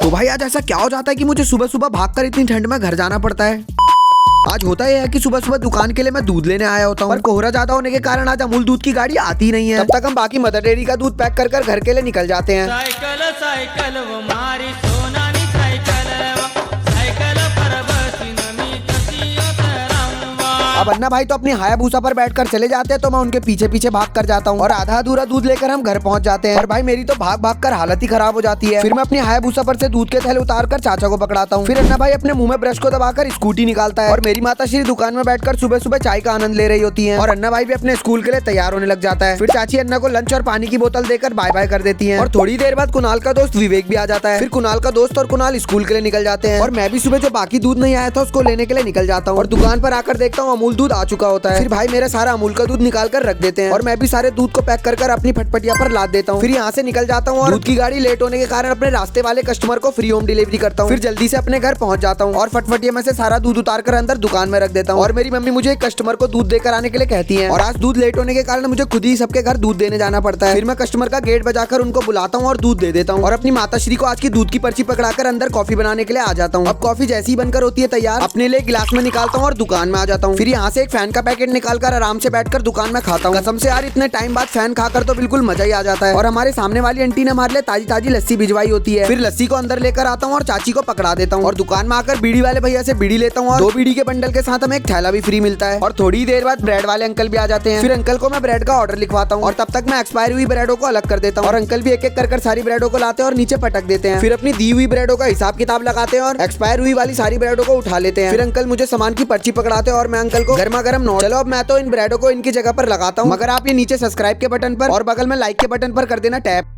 तो भाई आज ऐसा क्या हो जाता है कि मुझे सुबह सुबह भागकर इतनी ठंड में घर जाना पड़ता है। आज होता यह है कि सुबह सुबह दुकान के लिए मैं दूध लेने आया होता हूँ, पर कोहरा ज्यादा होने के कारण आज अमूल दूध की गाड़ी आती नहीं है। तब तक हम बाकी मदर डेयरी का दूध पैक कर घर के लिए निकल जाते हैं। सायकल सायकल वो मारी सोनानी सायकल सायकल पर बसीन मी कसी उतरांवा। अब अन्ना भाई तो अपनी हायाबूसा पर बैठकर चले जाते हैं, तो मैं उनके पीछे पीछे भाग कर जाता हूँ और आधा अधूरा दूध लेकर हम घर पहुंच जाते हैं। और भाई मेरी तो भाग भाग कर हालत ही खराब हो जाती है। फिर मैं अपनी हायाबूसा पर से दूध के थैले उतार कर चाचा को पकड़ाता हूँ। फिर अन्ना भाई अपने मुंह में ब्रश को दबाकर स्कूटी निकालता है और मेरी माता श्री दुकान में बैठकर सुबह सुबह चाय का आनंद ले रही होती है। और अन्ना भाई भी अपने स्कूल के लिए तैयार होने लग जाता है। फिर चाची अन्ना को लंच और पानी की बोतल देकर बाय बाय कर देती है। और थोड़ी देर बाद कुणाल का दोस्त विवेक भी आ जाता है। फिर कुणाल का दोस्त और कुणाल स्कूल के लिए निकल जाते हैं और मैं भी सुबह जो बाकी दूध नहीं आया था उसको लेने के लिए निकल जाता हूँ। और दुकान पर आकर देखता हूँ अमूल दूध आ चुका होता है। फिर भाई मेरा सारा अमूल का दूध निकाल कर रख देते हैं और मैं भी सारे दूध को पैक कर अपनी फटफटिया पर लाद देता हूँ। फिर यहाँ से निकल जाता हूँ और दूध की गाड़ी लेट होने के कारण अपने रास्ते वाले कस्टमर को फ्री होम डिलीवरी करता हूँ। फिर जल्दी से अपने घर पहुंच जाता हूँ और फटफटिया में से सारा दूध उतार कर अंदर दुकान में रख देता हूँ। और मेरी मम्मी मुझे एक कस्टमर को दूध देकर आने के लिए कहती है और आज दूध लेट होने के कारण मुझे खुद ही सबके घर दूध देने जाना पड़ता है। फिर मैं कस्टमर का गेट बजाकर उनको बुलाता हूँ और दूध दे देता हूँ और अपनी माताश्री को आज की दूध की पर्ची पकड़ाकर अंदर कॉफी बनाने के लिए आ जाता हूँ। अब कॉफी जैसी ही बनकर होती है तैयार, अपने लिए गिलास में निकालता हूँ और दुकान में आ जाता हूँ। फिर यहाँ से एक फैन का पैकेट निकालकर आराम से बैठकर दुकान में खाता हूँ। कसम से यार इतने टाइम बाद फैन खाकर तो बिल्कुल मजा ही आ जाता है। और हमारे सामने वाली आंटी ने हमारे लिए ताजी ताजी लस्सी भिजवाई होती है। फिर लस्सी को अंदर लेकर आता हूँ और चाची को पकड़ा देता हूँ और दुकान में आकर बीड़ी वाले भैया से बीड़ी लेता हूँ और 2 बीड़ी के बंडल के साथ हमें एक थैला भी फ्री मिलता है। और थोड़ी देर बाद ब्रेड वाले अंकल भी आ जाते हैं। फिर अंकल को मैं ब्रेड का ऑर्डर लिखवाता हूँ और तब तक मैं एक्सपायर हुई ब्रेडों को अलग कर देता हूँ और अंकल भी एक एक कर सारी ब्रेडों को लाते हैं और नीचे पटक देते हैं। फिर अपनी दी हुई ब्रेडों का हिसाब किताब लगाते हैं और एक्सपायर हुई वाली सारी ब्रेडों को उठा लेते हैं। फिर अंकल मुझे सामान की पर्ची पकड़ाते हैं और मैं अंकल को गर्मा गर्म नोट। चलो अब मैं तो इन ब्रेडों को इनकी जगह पर लगाता हूँ, मगर आप ये नीचे सब्सक्राइब के बटन पर और बगल में लाइक के बटन पर कर देना टैप।